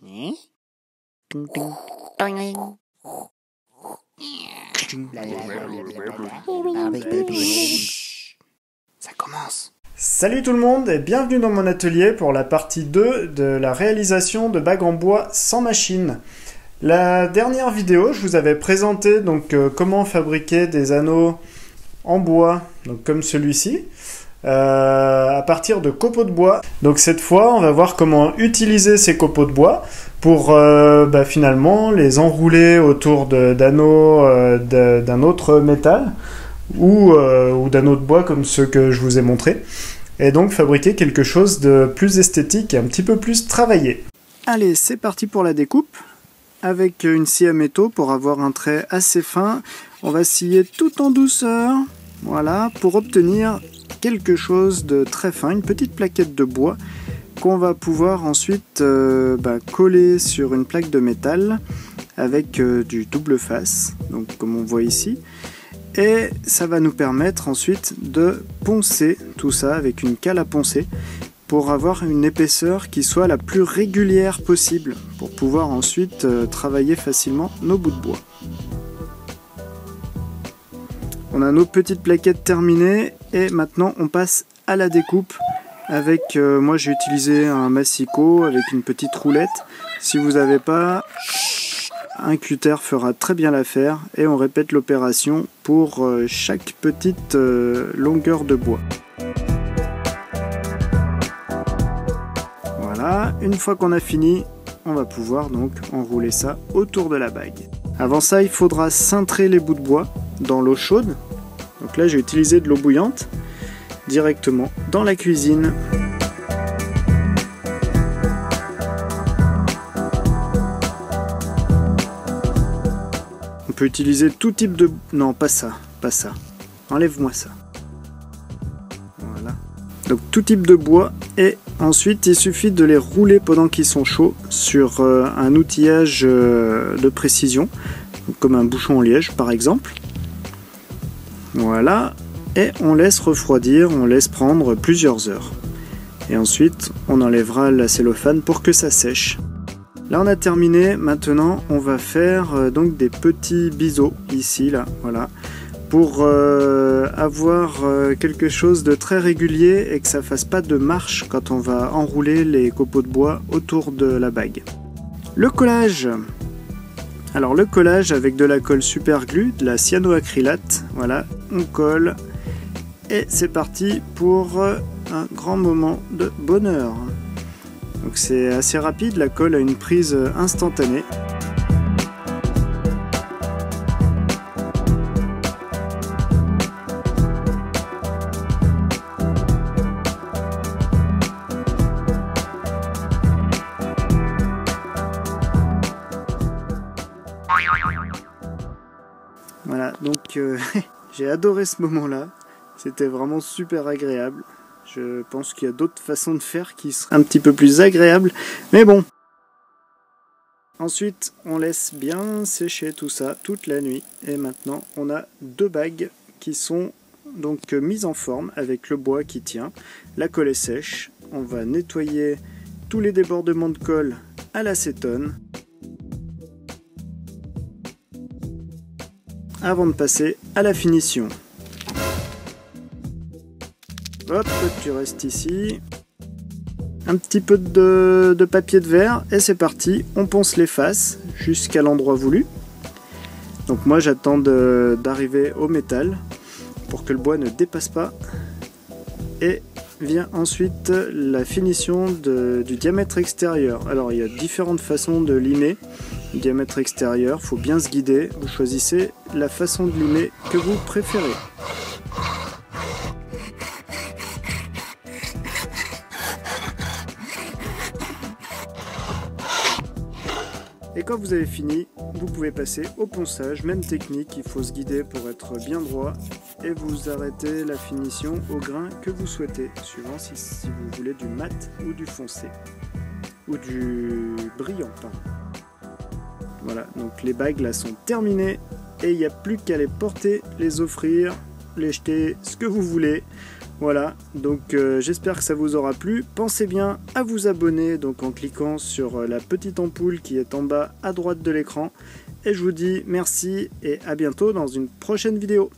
Ça commence. Salut tout le monde et bienvenue dans mon atelier pour la partie 2 de la réalisation de bagues en bois sans machine. La dernière vidéo, je vous avais présenté comment fabriquer des anneaux en bois, donc comme celui-ci, à partir de copeaux de bois. Donc cette fois, on va voir comment utiliser ces copeaux de bois pour finalement les enrouler autour d'anneaux d'un autre métal ou d'un autre bois comme ceux que je vous ai montrés, et donc fabriquer quelque chose de plus esthétique et un petit peu plus travaillé. Allez, c'est parti pour la découpe. Avec une scie à métaux pour avoir un trait assez fin, on va scier tout en douceur, voilà, pour obtenir quelque chose de très fin, une petite plaquette de bois qu'on va pouvoir ensuite coller sur une plaque de métal avec du double face, donc comme on voit ici. Et ça va nous permettre ensuite de poncer tout ça avec une cale à poncer pour avoir une épaisseur qui soit la plus régulière possible pour pouvoir ensuite travailler facilement nos bouts de bois. On a nos petites plaquettes terminées et maintenant on passe à la découpe avec, moi j'ai utilisé un massicot avec une petite roulette. Si vous n'avez pas, un cutter fera très bien l'affaire et on répète l'opération pour chaque petite longueur de bois. Voilà, une fois qu'on a fini, on va pouvoir donc enrouler ça autour de la bague. Avant ça, il faudra cintrer les bouts de bois dans l'eau chaude. Donc là, j'ai utilisé de l'eau bouillante directement dans la cuisine. On peut utiliser tout type de... Non, pas ça, pas ça. Enlève-moi ça. Voilà. Donc tout type de bois, et ensuite il suffit de les rouler pendant qu'ils sont chauds sur un outillage de précision, comme un bouchon en liège par exemple. Voilà, et on laisse refroidir, on laisse prendre plusieurs heures. Et ensuite on enlèvera la cellophane pour que ça sèche. Là on a terminé, maintenant on va faire donc des petits biseaux ici, là, voilà, pour avoir quelque chose de très régulier et que ça fasse pas de marche quand on va enrouler les copeaux de bois autour de la bague. Le collage. Alors le collage avec de la colle super glue, de la cyanoacrylate, voilà, on colle et c'est parti pour un grand moment de bonheur. Donc c'est assez rapide, la colle a une prise instantanée. Voilà, donc j'ai adoré ce moment-là, c'était vraiment super agréable. Je pense qu'il y a d'autres façons de faire qui seraient un petit peu plus agréables, mais bon. Ensuite, on laisse bien sécher tout ça toute la nuit, et maintenant on a deux bagues qui sont donc mises en forme avec le bois qui tient. La colle est sèche, on va nettoyer tous les débordements de colle à l'acétone avant de passer à la finition. Hop, tu restes ici. Un petit peu de papier de verre et c'est parti. On ponce les faces jusqu'à l'endroit voulu. Donc moi j'attends d'arriver au métal pour que le bois ne dépasse pas. Et vient ensuite la finition du diamètre extérieur. Alors il y a différentes façons de limer. Le diamètre extérieur, il faut bien se guider. Vous choisissez la façon de limer que vous préférez. Et quand vous avez fini, vous pouvez passer au ponçage, même technique, il faut se guider pour être bien droit et vous arrêtez la finition au grain que vous souhaitez, suivant si vous voulez du mat ou du foncé, ou du brillant, pardon. Voilà, donc les bagues là sont terminées et il n'y a plus qu'à les porter, les offrir, les jeter, ce que vous voulez. Voilà, donc j'espère que ça vous aura plu. Pensez bien à vous abonner donc en cliquant sur la petite ampoule qui est en bas à droite de l'écran. Et je vous dis merci et à bientôt dans une prochaine vidéo.